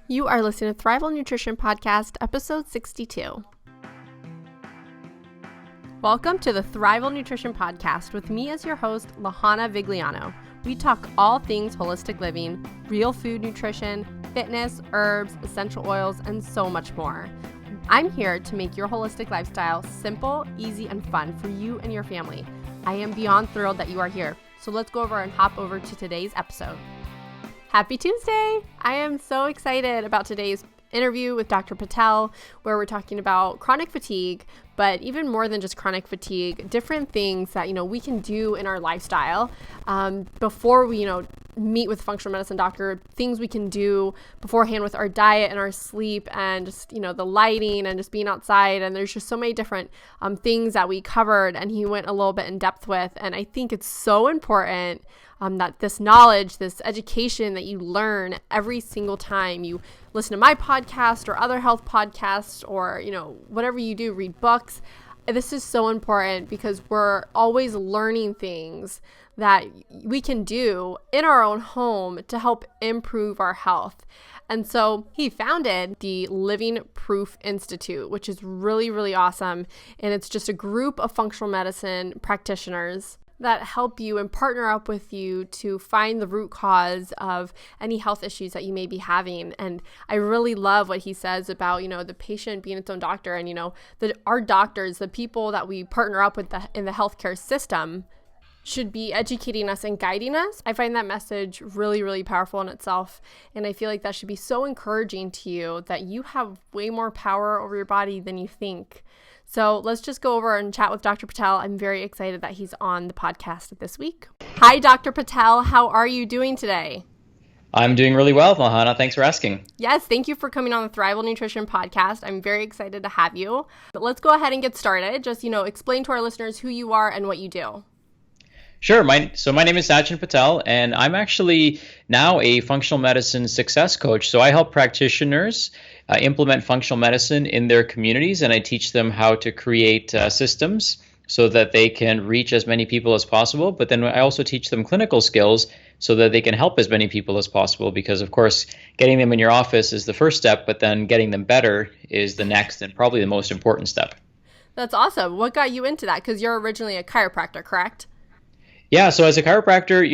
You are listening to Thrival Nutrition Podcast, episode 62. Welcome to the Thrival Nutrition Podcast with me as your host, Lahana Vigliano. We talk all things holistic living, real food nutrition, fitness, herbs, essential oils, and so much more. I'm here to make your holistic lifestyle simple, easy, and fun for you and your family. I am beyond thrilled that you are here. So let's go over and hop over to today's episode. Happy Tuesday! I am so excited about today's interview with Dr. Patel, where we're talking about chronic fatigue, but even more than just chronic fatigue, different things that, we can do in our lifestyle before we, meet with a functional medicine doctor, things we can do beforehand with our diet and our sleep and just, the lighting and just being outside. And there's just so many different things that we covered and he went a little bit in depth with. And I think it's so important that this knowledge, this education that you learn every single time you listen to my podcast or other health podcasts or, whatever you do, read books. This is so important because we're always learning things that we can do in our own home to help improve our health. And so he founded the Living Proof Institute, which is really, really awesome. And it's just a group of functional medicine practitioners that help you and partner up with you to find the root cause of any health issues that you may be having. And I really love what he says about, the patient being its own doctor and, our doctors, the people that we partner up with in the healthcare system should be educating us and guiding us. I find that message really, really powerful in itself. And I feel like that should be so encouraging to you that you have way more power over your body than you think. So let's just go over and chat with Dr. Patel. I'm very excited that he's on the podcast this week. Hi, Dr. Patel. How are you doing today? I'm doing really well, Lahana. Thanks for asking. Yes, thank you for coming on the Thrival Nutrition Podcast. I'm very excited to have you. But let's go ahead and get started. Just, explain to our listeners who you are and what you do. Sure. My name is Sachin Patel, and I'm actually now a functional medicine success coach. So I help practitioners implement functional medicine in their communities, and I teach them how to create systems so that they can reach as many people as possible. But then I also teach them clinical skills so that they can help as many people as possible, because, of course, getting them in your office is the first step, but then getting them better is the next and probably the most important step. That's awesome. What got you into that? Because you're originally a chiropractor, correct? Yeah, so as a chiropractor,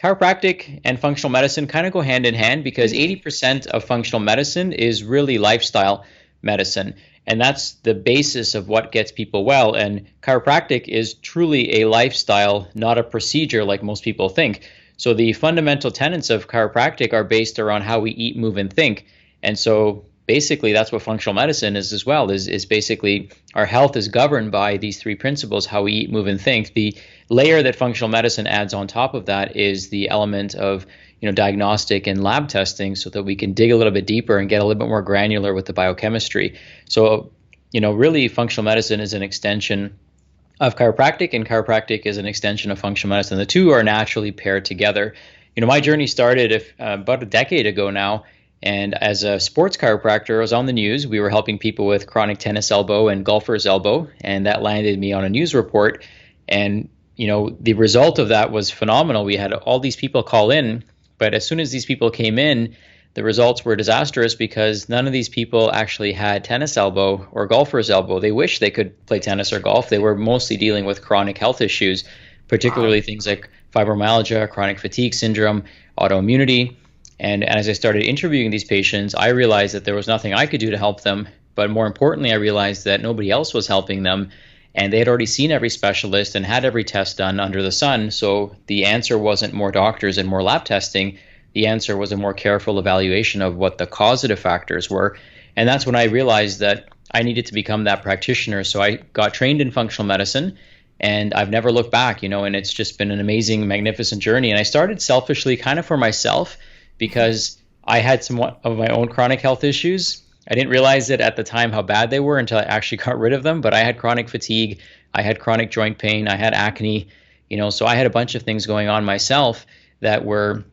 chiropractic and functional medicine kind of go hand in hand because 80% of functional medicine is really lifestyle medicine. And that's the basis of what gets people well. And chiropractic is truly a lifestyle, not a procedure like most people think. So the fundamental tenets of chiropractic are based around how we eat, move, and think. And so basically that's what functional medicine is as well, is basically our health is governed by these three principles: how we eat, move, and think. The layer that functional medicine adds on top of that is the element of diagnostic and lab testing, so that we can dig a little bit deeper and get a little bit more granular with the biochemistry. So really functional medicine is an extension of chiropractic, and chiropractic is an extension of functional medicine. The two are naturally paired together. My journey started about a decade ago now. And as a sports chiropractor, I was on the news. We were helping people with chronic tennis elbow and golfer's elbow, and that landed me on a news report. And, the result of that was phenomenal. We had all these people call in, but as soon as these people came in, the results were disastrous because none of these people actually had tennis elbow or golfer's elbow. They wish they could play tennis or golf. They were mostly dealing with chronic health issues, particularly things like fibromyalgia, chronic fatigue syndrome, autoimmunity. And as I started interviewing these patients, I realized that there was nothing I could do to help them. But more importantly, I realized that nobody else was helping them. And they had already seen every specialist and had every test done under the sun. So the answer wasn't more doctors and more lab testing. The answer was a more careful evaluation of what the causative factors were. And that's when I realized that I needed to become that practitioner. So I got trained in functional medicine, and I've never looked back, and it's just been an amazing, magnificent journey. And I started selfishly kind of for myself, because I had somewhat of my own chronic health issues. I didn't realize it at the time how bad they were until I actually got rid of them. But I had chronic fatigue, I had chronic joint pain, I had acne, so I had a bunch of things going on myself that were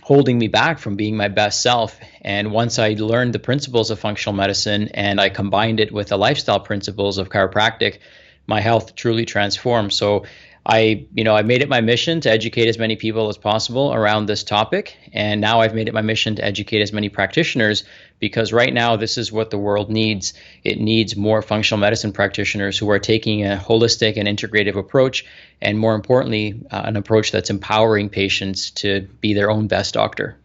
holding me back from being my best self. And once I learned the principles of functional medicine and I combined it with the lifestyle principles of chiropractic, my health truly transformed. So I made it my mission to educate as many people as possible around this topic. And now I've made it my mission to educate as many practitioners, because right now this is what the world needs. It needs more functional medicine practitioners who are taking a holistic and integrative approach, and more importantly, an approach that's empowering patients to be their own best doctor.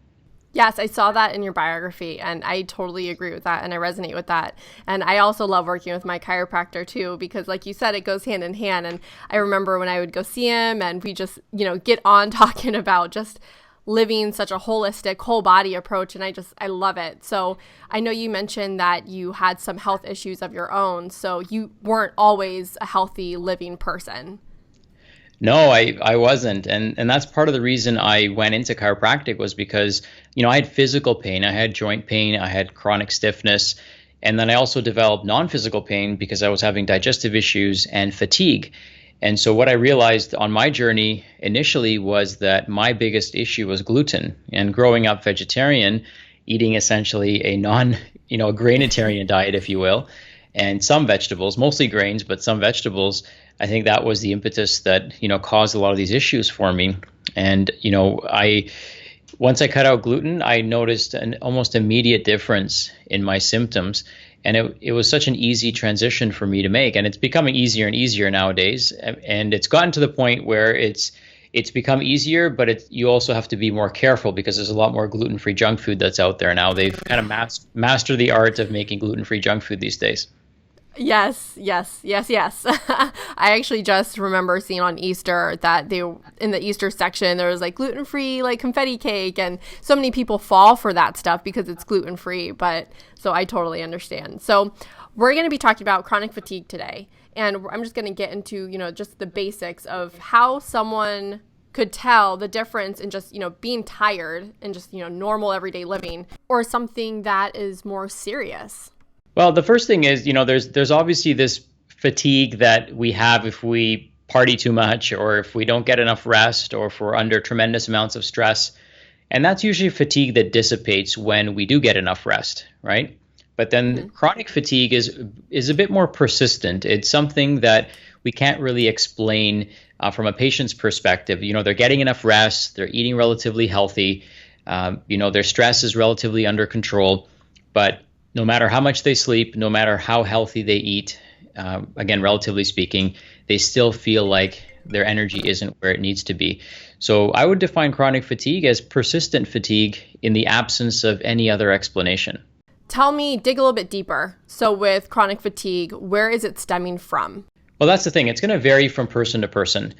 Yes, I saw that in your biography, and I totally agree with that, and I resonate with that. And I also love working with my chiropractor too, because like you said, it goes hand in hand. And I remember when I would go see him and we just, get on talking about just living such a holistic whole body approach. And I love it. So I know you mentioned that you had some health issues of your own, so you weren't always a healthy living person. No, I wasn't. And that's part of the reason I went into chiropractic, was because, I had physical pain, I had joint pain, I had chronic stiffness, and then I also developed non-physical pain because I was having digestive issues and fatigue. And so what I realized on my journey initially was that my biggest issue was gluten. And growing up vegetarian, eating essentially a grainitarian diet, if you will, and some vegetables, mostly grains, but some vegetables, I think that was the impetus that, caused a lot of these issues for me. And, once I cut out gluten, I noticed an almost immediate difference in my symptoms. And it was such an easy transition for me to make. And it's becoming easier and easier nowadays. And it's gotten to the point where it's become easier, but you also have to be more careful, because there's a lot more gluten-free junk food that's out there now. They've kind of mastered the art of making gluten-free junk food these days. Yes. I actually just remember seeing on Easter that in the Easter section, there was like gluten-free, like confetti cake. And so many people fall for that stuff because it's gluten-free. But so I totally understand. So we're going to be talking about chronic fatigue today. And I'm just going to get into, just the basics of how someone could tell the difference in just, being tired and just, normal everyday living, or something that is more serious. Well, the first thing is, there's obviously this fatigue that we have if we party too much, or if we don't get enough rest, or if we're under tremendous amounts of stress. And that's usually fatigue that dissipates when we do get enough rest, right? But then chronic fatigue is a bit more persistent. It's something that we can't really explain from a patient's perspective. They're getting enough rest, they're eating relatively healthy, their stress is relatively under control, but no matter how much they sleep, no matter how healthy they eat, again, relatively speaking, they still feel like their energy isn't where it needs to be. So I would define chronic fatigue as persistent fatigue in the absence of any other explanation. Dig a little bit deeper. So with chronic fatigue, where is it stemming from? Well, that's the thing. It's going to vary from person to person.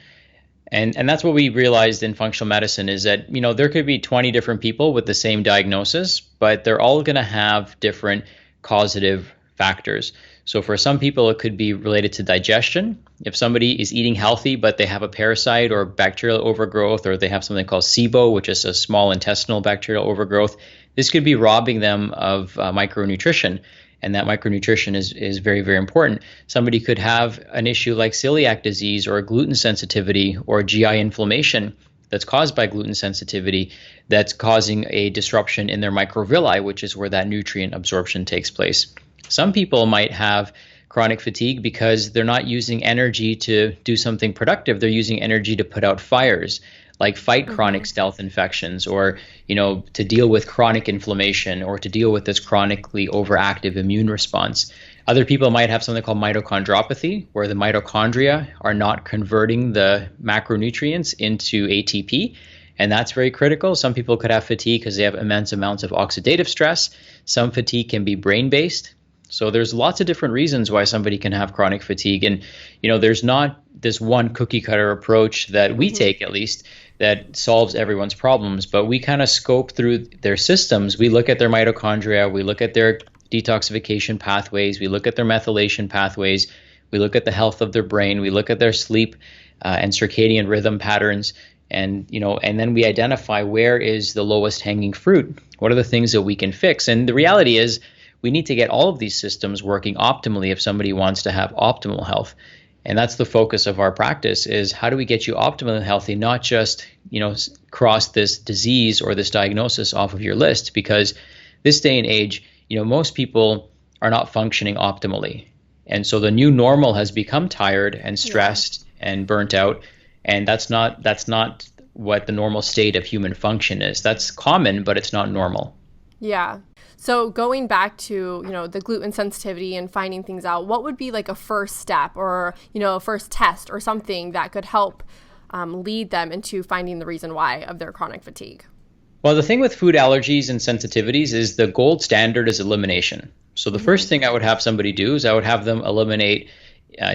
And that's what we realized in functional medicine, is that, there could be 20 different people with the same diagnosis, but they're all going to have different causative factors. So for some people, it could be related to digestion. If somebody is eating healthy, but they have a parasite or bacterial overgrowth, or they have something called SIBO, which is a small intestinal bacterial overgrowth, this could be robbing them of micronutrition. And that micronutrition is very, very important. Somebody could have an issue like celiac disease, or a gluten sensitivity, or GI inflammation that's caused by gluten sensitivity, that's causing a disruption in their microvilli, which is where that nutrient absorption takes place. Some people might have chronic fatigue because they're not using energy to do something productive. They're using energy to put out fires, like fight chronic stealth infections, or, to deal with chronic inflammation, or to deal with this chronically overactive immune response. Other people might have something called mitochondriopathy, where the mitochondria are not converting the macronutrients into ATP, and that's very critical. Some people could have fatigue because they have immense amounts of oxidative stress. Some fatigue can be brain-based. So there's lots of different reasons why somebody can have chronic fatigue. And, there's not this one cookie cutter approach that we take, at least, that solves everyone's problems. But we kind of scope through their systems. We look at their mitochondria, we look at their detoxification pathways, we look at their methylation pathways, we look at the health of their brain, we look at their sleep and circadian rhythm patterns. And, and then we identify where is the lowest hanging fruit. What are the things that we can fix? And the reality is, we need to get all of these systems working optimally if somebody wants to have optimal health. And that's the focus of our practice, is how do we get you optimally healthy, not just, cross this disease or this diagnosis off of your list, because this day and age, most people are not functioning optimally. And so the new normal has become tired and stressed and burnt out. And that's not what the normal state of human function is. That's common, but it's not normal. Yeah. So going back to, the gluten sensitivity and finding things out, what would be like a first step or, a first test or something that could help lead them into finding the reason why of their chronic fatigue? Well, the thing with food allergies and sensitivities is the gold standard is elimination. So the first thing I would have somebody do is I would have them eliminate,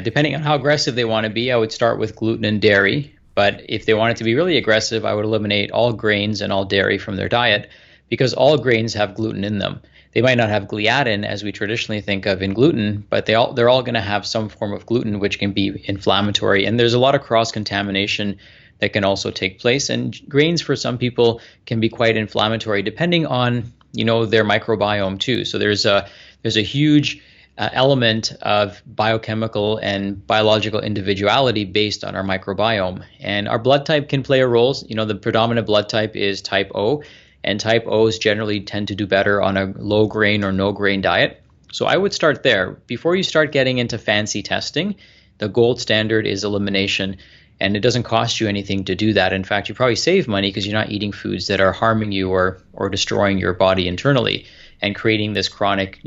depending on how aggressive they want to be, I would start with gluten and dairy. But if they wanted to be really aggressive, I would eliminate all grains and all dairy from their diet, because all grains have gluten in them. They might not have gliadin as we traditionally think of in gluten, but they're all going to have some form of gluten, which can be inflammatory. And there's a lot of cross-contamination that can also take place. And grains for some people can be quite inflammatory, depending on their microbiome too. So there's a huge element of biochemical and biological individuality based on our microbiome. And our blood type can play a role. The predominant blood type is type O. And type O's generally tend to do better on a low grain or no grain diet. So I would start there. Before you start getting into fancy testing, the gold standard is elimination, and it doesn't cost you anything to do that. In fact, you probably save money because you're not eating foods that are harming you or destroying your body internally and creating this chronic,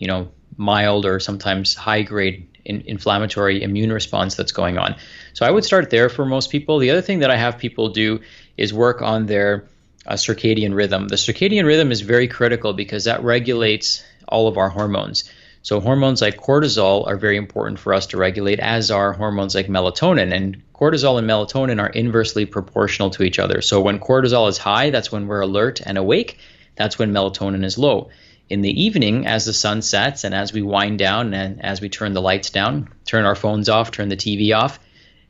mild or sometimes high grade inflammatory immune response that's going on. So I would start there for most people. The other thing that I have people do is work on their circadian rhythm. The circadian rhythm is very critical because that regulates all of our hormones. So hormones like cortisol are very important for us to regulate, as are hormones like melatonin. And cortisol and melatonin are inversely proportional to each other. So when cortisol is high, that's when we're alert and awake. That's when melatonin is low. In the evening, as the sun sets and as we wind down and as we turn the lights down, turn our phones off, turn the TV off,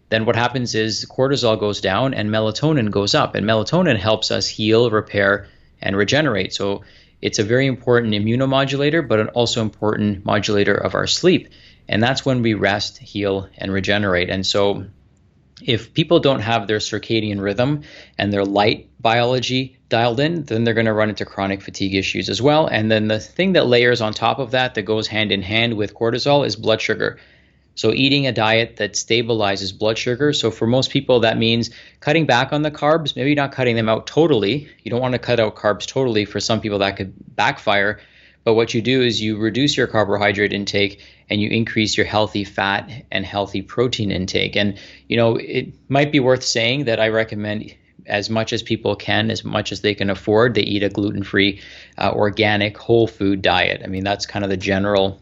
then what happens is cortisol goes down and melatonin goes up. And melatonin helps us heal, repair, and regenerate. So it's a very important immunomodulator, but an also important modulator of our sleep. And that's when we rest, heal, and regenerate. And so if people don't have their circadian rhythm and their light biology dialed in, then they're going to run into chronic fatigue issues as well. And then the thing that layers on top of that goes hand in hand with cortisol is blood sugar. So eating a diet that stabilizes blood sugar. So for most people, that means cutting back on the carbs, maybe not cutting them out totally. You don't want to cut out carbs totally. For some people, that could backfire. But what you do is you reduce your carbohydrate intake and you increase your healthy fat and healthy protein intake. And, it might be worth saying that I recommend as much as people can, as much as they can afford, they eat a gluten-free, organic, whole food diet. I mean, that's kind of the general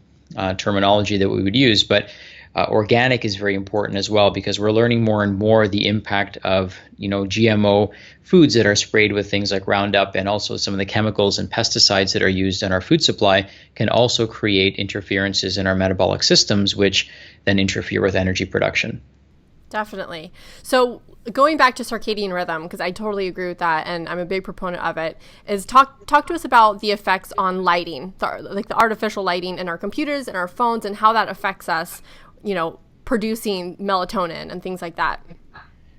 terminology that we would use. But organic is very important as well, because we're learning more and more the impact of GMO foods that are sprayed with things like Roundup, and also some of the chemicals and pesticides that are used in our food supply can also create interferences in our metabolic systems, which then interfere with energy production. Definitely. So going back to circadian rhythm, because I totally agree with that, and I'm a big proponent of it, is talk to us about the effects on lighting, like the artificial lighting in our computers and our phones, and how that affects us, producing melatonin and things like that.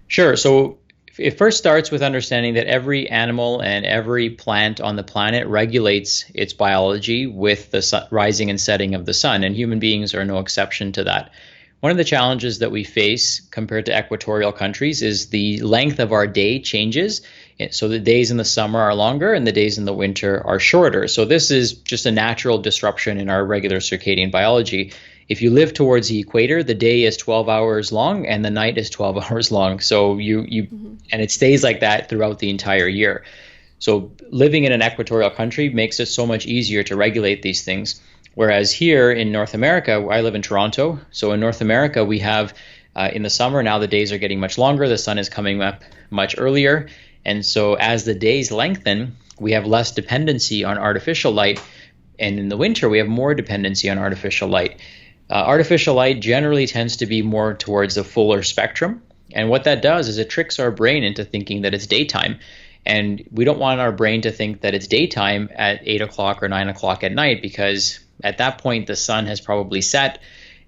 Sure. So it first starts with understanding that every animal and every plant on the planet regulates its biology with the rising and setting of the sun, and human beings are no exception to that. One of the challenges that we face compared to equatorial countries is the length of our day changes. So the days in the summer are longer and the days in the winter are shorter. So this is just a natural disruption in our regular circadian biology. If you live towards the equator, the day is 12 hours long and the night is 12 hours long. So and it stays like that throughout the entire year. So living in an equatorial country makes it so much easier to regulate these things. Whereas here in North America, I live in Toronto. So in North America, we have in the summer, now the days are getting much longer. The sun is coming up much earlier. And so as the days lengthen, we have less dependency on artificial light. And in the winter, we have more dependency on artificial light. Artificial light generally tends to be more towards the fuller spectrum. And what that does is it tricks our brain into thinking that it's daytime. And we don't want our brain to think that it's daytime at 8 o'clock or 9 o'clock at night, because at that point the sun has probably set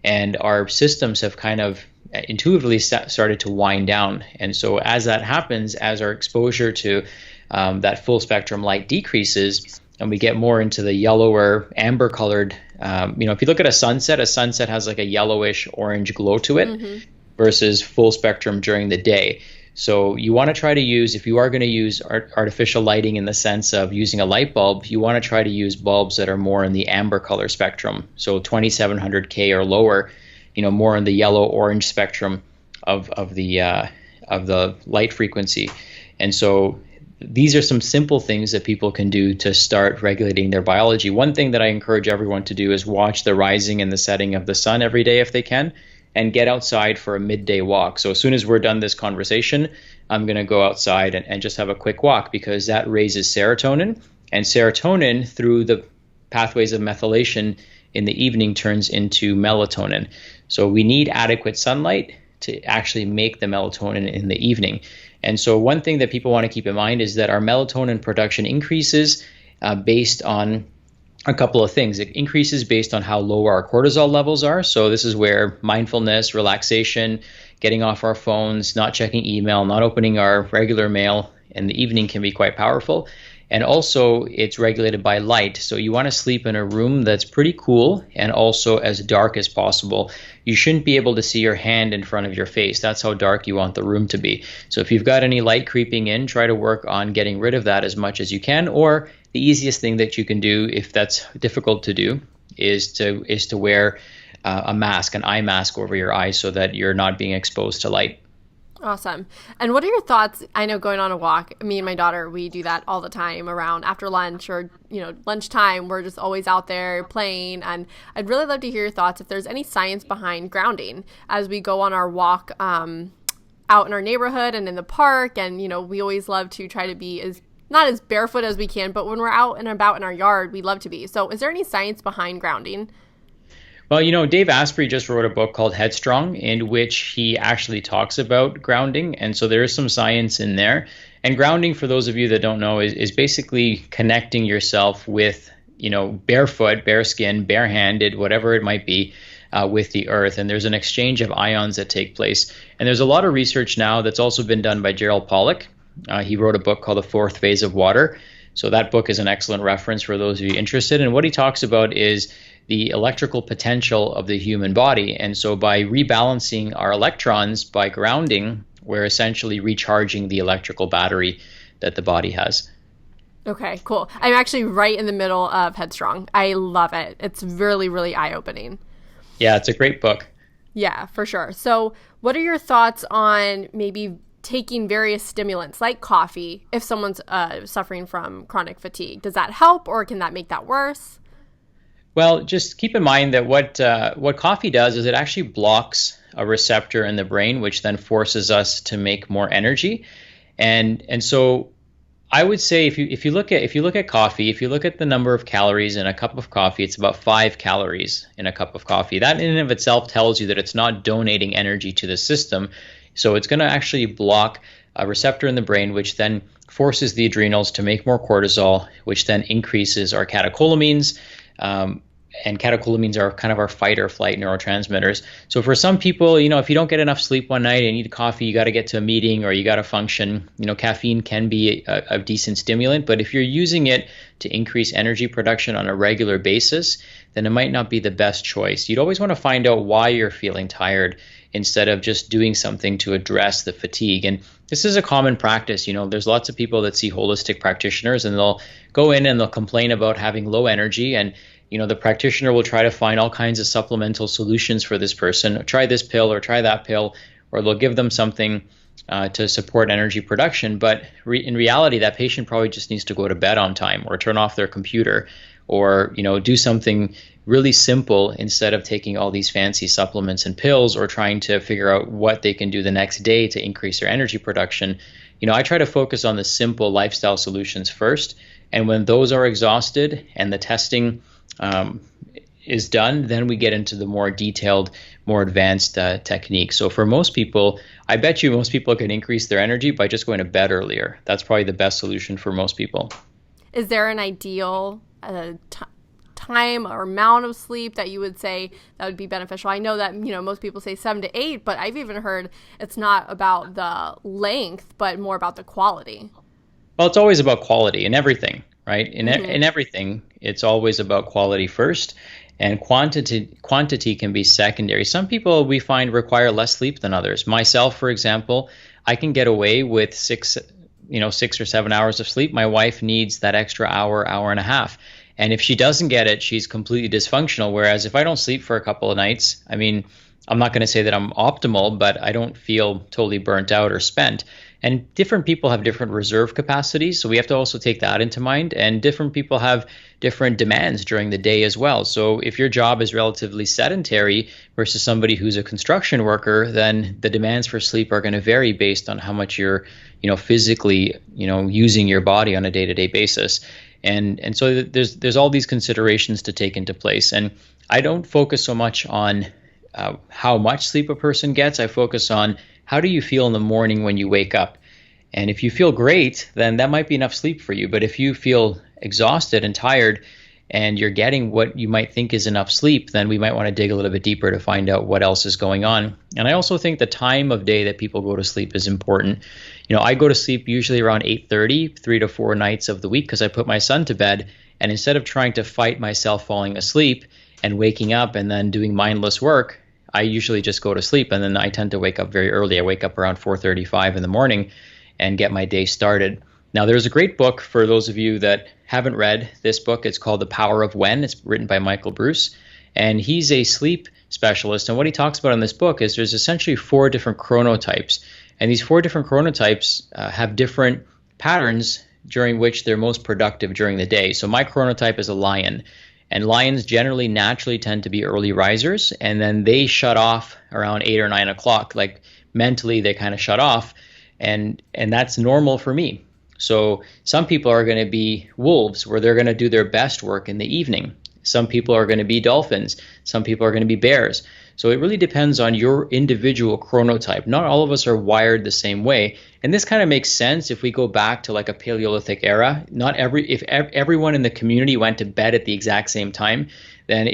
and our systems have kind of intuitively started to wind down. And so as that happens, as our exposure to that full spectrum light decreases and we get more into the yellower, amber colored, if you look at a sunset has like a yellowish orange glow to it versus full spectrum during the day. So you want to try to use, if you are going to use artificial lighting in the sense of using a light bulb, you want to try to use bulbs that are more in the amber color spectrum. So 2700K or lower, more in the yellow-orange spectrum of the light frequency. And so these are some simple things that people can do to start regulating their biology. One thing that I encourage everyone to do is watch the rising and the setting of the sun every day if they can, and get outside for a midday walk. So as soon as we're done this conversation, I'm going to go outside and just have a quick walk, because that raises serotonin, and serotonin through the pathways of methylation in the evening turns into melatonin. So we need adequate sunlight to actually make the melatonin in the evening. And so one thing that people want to keep in mind is that our melatonin production increases based on a couple of things. It increases based on how low our cortisol levels are. So this is where mindfulness, relaxation, getting off our phones, not checking email, not opening our regular mail in the evening can be quite powerful. And also it's regulated by light. So you want to sleep in a room that's pretty cool and also as dark as possible. You shouldn't be able to see your hand in front of your face. That's how dark you want the room to be. So if you've got any light creeping in, try to work on getting rid of that as much as you can. Or the easiest thing that you can do, if that's difficult to do, is to wear a mask, an eye mask over your eyes, so that you're not being exposed to light. Awesome. And what are your thoughts? I know going on a walk, me and my daughter, we do that all the time around after lunch or, lunchtime. We're just always out there playing. And I'd really love to hear your thoughts if there's any science behind grounding as we go on our walk out in our neighborhood and in the park. And, we always love to try to be not as barefoot as we can, but when we're out and about in our yard, we love to be. So is there any science behind grounding? Well, Dave Asprey just wrote a book called Headstrong, in which he actually talks about grounding. And so there is some science in there. And grounding, for those of you that don't know, is basically connecting yourself with, barefoot, bare skin, barehanded, whatever it might be, with the earth. And there's an exchange of ions that take place. And there's a lot of research now that's also been done by Gerald Pollack. He wrote a book called The Fourth Phase of Water. So that book is an excellent reference for those of you interested. And what he talks about is the electrical potential of the human body. And so by rebalancing our electrons, by grounding, we're essentially recharging the electrical battery that the body has. Okay, cool. I'm actually right in the middle of Headstrong. I love it. It's really, really eye-opening. Yeah, it's a great book. Yeah, for sure. So what are your thoughts on maybe taking various stimulants like coffee if someone's suffering from chronic fatigue? Does that help, or can that make that worse? Well, just keep in mind that what coffee does is it actually blocks a receptor in the brain, which then forces us to make more energy. And so I would say if you look at coffee, if you look at the number of calories in a cup of coffee, it's about 5 calories in a cup of coffee. That in and of itself tells you that it's not donating energy to the system. So it's going to actually block a receptor in the brain, which then forces the adrenals to make more cortisol, which then increases our catecholamines. And catecholamines are kind of our fight or flight neurotransmitters. So for some people, if you don't get enough sleep one night and you need coffee, you got to get to a meeting or you got to function. Caffeine can be a decent stimulant, but if you're using it to increase energy production on a regular basis, then it might not be the best choice. You'd always want to find out why you're feeling tired instead of just doing something to address the fatigue. And this is a common practice. There's lots of people that see holistic practitioners and they'll go in and they'll complain about having low energy, and the practitioner will try to find all kinds of supplemental solutions for this person. Try this pill or try that pill, or they'll give them something to support energy production. But in reality, that patient probably just needs to go to bed on time or turn off their computer or, do something really simple instead of taking all these fancy supplements and pills or trying to figure out what they can do the next day to increase their energy production. I try to focus on the simple lifestyle solutions first. And when those are exhausted and the testing is done, then we get into the more detailed, more advanced techniques. So for most people, I bet you most people can increase their energy by just going to bed earlier. That's probably the best solution for most people. Is there an ideal time or amount of sleep that you would say that would be beneficial? I know that, most people say 7 to 8, but I've even heard it's not about the length, but more about the quality. Well, it's always about quality in everything, right? In everything, it's always about quality first, and quantity can be secondary. Some people we find require less sleep than others. Myself, for example, I can get away with 6 or 7 hours of sleep. My wife needs that extra hour, hour and a half. And if she doesn't get it, she's completely dysfunctional. Whereas if I don't sleep for a couple of nights, I mean, I'm not going to say that I'm optimal, but I don't feel totally burnt out or spent. And different people have different reserve capacities, so we have to also take that into mind. And different people have different demands during the day as well. So if your job is relatively sedentary versus somebody who's a construction worker, then the demands for sleep are going to vary based on how much you're, physically, using your body on a day-to-day basis. And so there's all these considerations to take into place. And I don't focus so much on how much sleep a person gets. I focus on how do you feel in the morning when you wake up. And if you feel great, then that might be enough sleep for you. But if you feel exhausted and tired and you're getting what you might think is enough sleep, then we might want to dig a little bit deeper to find out what else is going on. And I also think the time of day that people go to sleep is important. I go to sleep usually around 8:30, 3 to 4 nights of the week, because I put my son to bed. And instead of trying to fight myself falling asleep and waking up and then doing mindless work, I usually just go to sleep, and then I tend to wake up very early. I wake up around 4:35 in the morning and get my day started. Now, there's a great book for those of you that haven't read this book. It's called The Power of When. It's written by Michael Bruce, and he's a sleep specialist. And what he talks about in this book is there's essentially 4 different chronotypes, and these 4 different chronotypes have different patterns during which they're most productive during the day. So my chronotype is a lion. And lions generally naturally tend to be early risers, and then they shut off around 8 or 9 o'clock. Like mentally, they kind of shut off, and that's normal for me. So some people are going to be wolves, where they're going to do their best work in the evening. Some people are going to be dolphins. Some people are going to be bears. So it really depends on your individual chronotype. Not all of us are wired the same way. And this kind of makes sense if we go back to like a Paleolithic era. If everyone in the community went to bed at the exact same time, then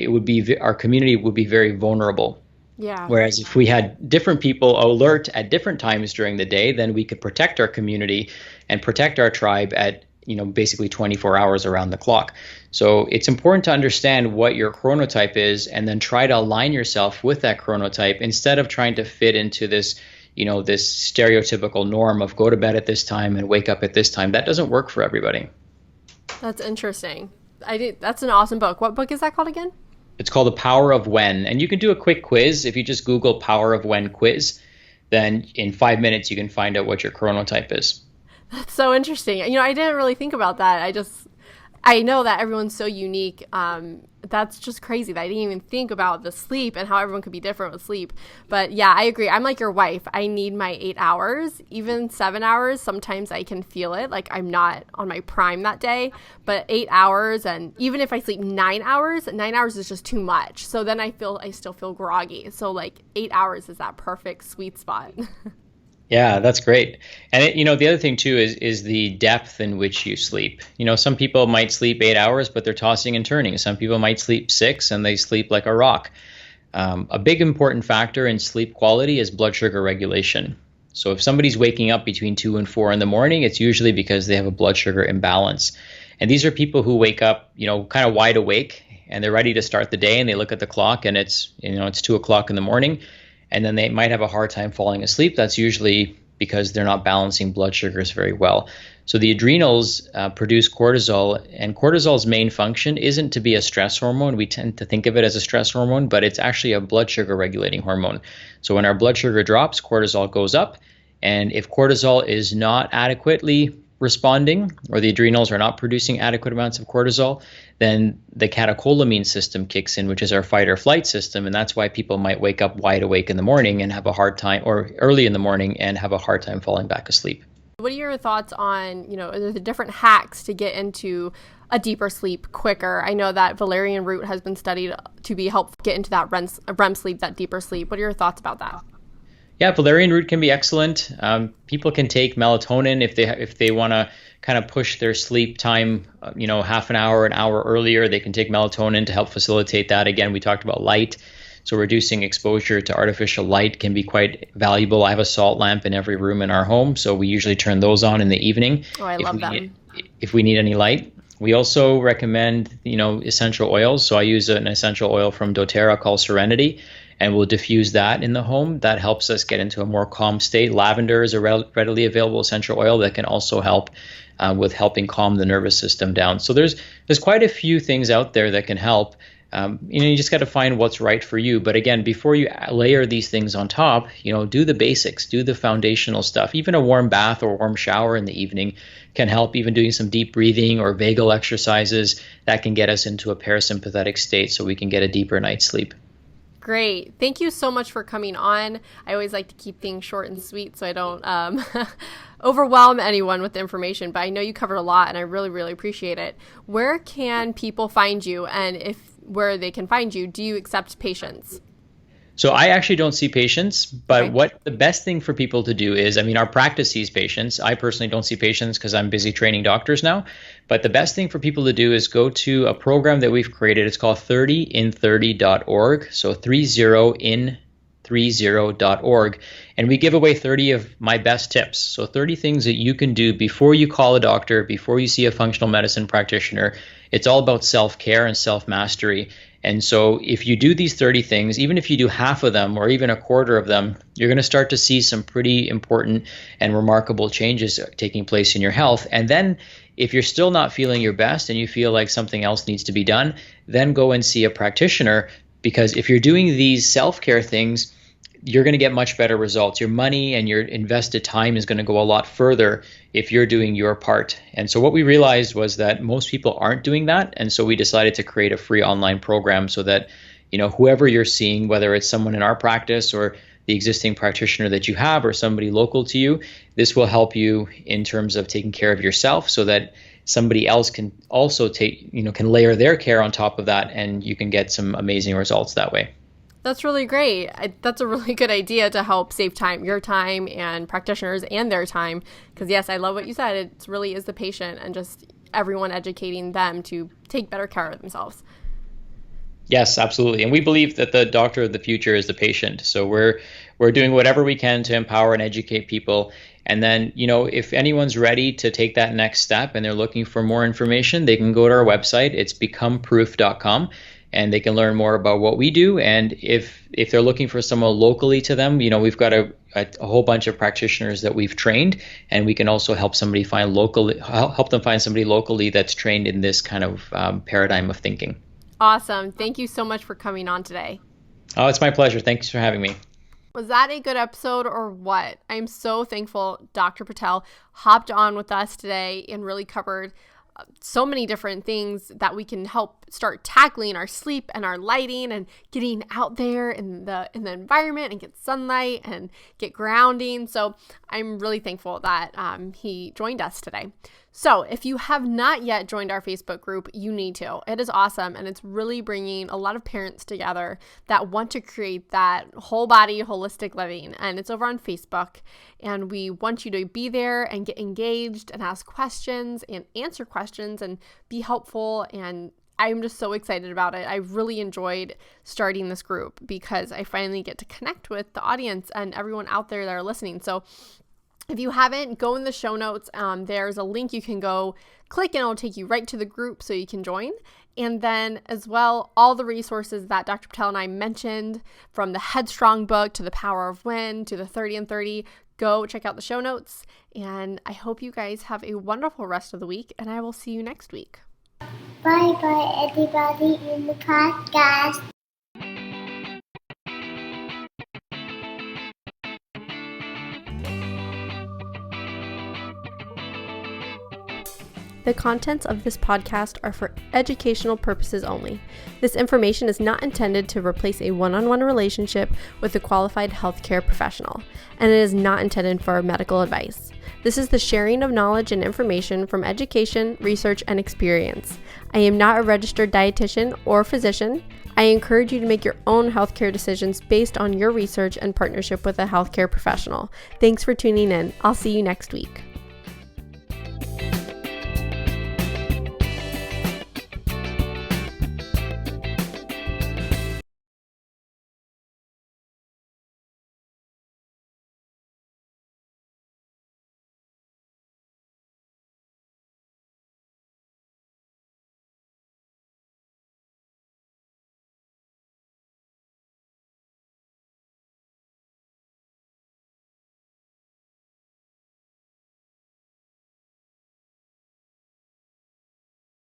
our community would be very vulnerable. Yeah. Whereas if we had different people alert at different times during the day, then we could protect our community and protect our tribe at basically 24 hours around the clock. So it's important to understand what your chronotype is and then try to align yourself with that chronotype instead of trying to fit into this, this stereotypical norm of go to bed at this time and wake up at this time. That doesn't work for everybody. That's interesting. That's an awesome book. What book is that called again? It's called The Power of When. And you can do a quick quiz. If you just Google Power of When quiz, then in 5 minutes you can find out what your chronotype is. That's so interesting. I didn't really think about that. I know that everyone's so unique. That's just crazy that I didn't even think about the sleep and how everyone could be different with sleep. But yeah, I agree. I'm like your wife. I need my 8 hours, even 7 hours. Sometimes I can feel it, like I'm not on my prime that day. But 8 hours, and even if I sleep 9 hours, 9 hours is just too much. So then I still feel groggy. So like 8 hours is that perfect sweet spot. Yeah, that's great. And the other thing too is the depth in which you sleep. Some people might sleep 8 hours, but they're tossing and turning. Some people might sleep 6 and they sleep like a rock. A big important factor in sleep quality is blood sugar regulation. So if somebody's waking up between 2 and 4 in the morning, it's usually because they have a blood sugar imbalance. And these are people who wake up, kind of wide awake, and they're ready to start the day, and they look at the clock and it's 2 o'clock in the morning. And then they might have a hard time falling asleep. That's usually because they're not balancing blood sugars very well. So the adrenals produce cortisol, and cortisol's main function isn't to be a stress hormone. We tend to think of it as a stress hormone, but it's actually a blood sugar regulating hormone. So when our blood sugar drops, cortisol goes up. And if cortisol is not adequately responding, or the adrenals are not producing adequate amounts of cortisol, then the catecholamine system kicks in, which is our fight or flight system. And that's why people might wake up wide awake in the morning and have a hard time, or early in the morning and have a hard time falling back asleep. What are your thoughts on, the different hacks to get into a deeper sleep quicker? I know that valerian root has been studied to help get into that REM sleep, that deeper sleep. What are your thoughts about that? Yeah, valerian root can be excellent. People can take melatonin if they want to kind of push their sleep time, half an hour earlier. They can take melatonin to help facilitate that. Again, we talked about light. So reducing exposure to artificial light can be quite valuable. I have a salt lamp in every room in our home, so we usually turn those on in the evening. Oh, I love them. If we need any light. We also recommend, essential oils. So I use an essential oil from doTERRA called Serenity. and we'll diffuse that in the home. That helps us get into a more calm state. Lavender is a readily available essential oil that can also help with helping calm the nervous system down. So there's quite a few things out there that can help. You just got to find what's right for you. But again, before you layer these things on top, do the basics, do the foundational stuff. Even a warm bath or warm shower in the evening can help. Even doing some deep breathing or vagal exercises, that can get us into a parasympathetic state so we can get a deeper night's sleep. Great. Thank you so much for coming on. I always like to keep things short and sweet so I don't overwhelm anyone with the information, but I know you covered a lot and I really, really appreciate it. Where can people find you, and where they can find you, do you accept patients? So I actually don't see patients, but Okay. what the best thing for people to do is, our practice sees patients. I personally don't see patients because I'm busy training doctors now. But the best thing for people to do is go to a program that we've created. It's called 30in30.org. So 30in30.org. And we give away 30 of my best tips. So 30 things that you can do before you call a doctor, before you see a functional medicine practitioner. It's all about self-care and self-mastery. And so if you do these 30 things, even if you do half of them or even a quarter of them, you're going to start to see some pretty important and remarkable changes taking place in your health. And then if you're still not feeling your best and you feel like something else needs to be done, then go and see a practitioner, because if you're doing these self-care things, you're going to get much better results. Your money and your invested time is going to go a lot further if you're doing your part. And so what we realized was that most people aren't doing that. And so we decided to create a free online program so that, whoever you're seeing, whether it's someone in our practice or the existing practitioner that you have or somebody local to you, this will help you in terms of taking care of yourself so that somebody else can also can layer their care on top of that, and you can get some amazing results that way. That's really great. That's a really good idea to help save time, your time and practitioners and their time. Because yes, I love what you said. It really is the patient and just everyone educating them to take better care of themselves. Yes, absolutely. And we believe that the doctor of the future is the patient. So we're doing whatever we can to empower and educate people. And then, if anyone's ready to take that next step and they're looking for more information, they can go to our website. It's becomeproof.com. And they can learn more about what we do. And if they're looking for someone locally to them, we've got a whole bunch of practitioners that we've trained, and we can also help them find somebody locally that's trained in this kind of paradigm of thinking. Awesome. Thank you so much for coming on today. Oh, it's my pleasure. Thanks for having me. Was that a good episode or what? I'm so thankful Dr. Patel hopped on with us today and really covered so many different things that we can help start tackling our sleep and our lighting and getting out there in the environment and get sunlight and get grounding. So I'm really thankful that he joined us today. So if you have not yet joined our Facebook group, you need to. It is awesome, and it's really bringing a lot of parents together that want to create that whole body holistic living, and it's over on Facebook, and we want you to be there and get engaged and ask questions and answer questions and be helpful, and I'm just so excited about it. I really enjoyed starting this group because I finally get to connect with the audience and everyone out there that are listening. So if you haven't, go in the show notes. There's a link you can go click and it'll take you right to the group so you can join. And then as well, all the resources that Dr. Patel and I mentioned, from the Headstrong book to the Power of When to the 30 and 30, go check out the show notes. And I hope you guys have a wonderful rest of the week, and I will see you next week. Bye everybody in the podcast. The contents of this podcast are for educational purposes only. This information is not intended to replace a one-on-one relationship with a qualified healthcare professional, and it is not intended for medical advice. This is the sharing of knowledge and information from education, research, and experience. I am not a registered dietitian or physician. I encourage you to make your own healthcare decisions based on your research and partnership with a healthcare professional. Thanks for tuning in. I'll see you next week.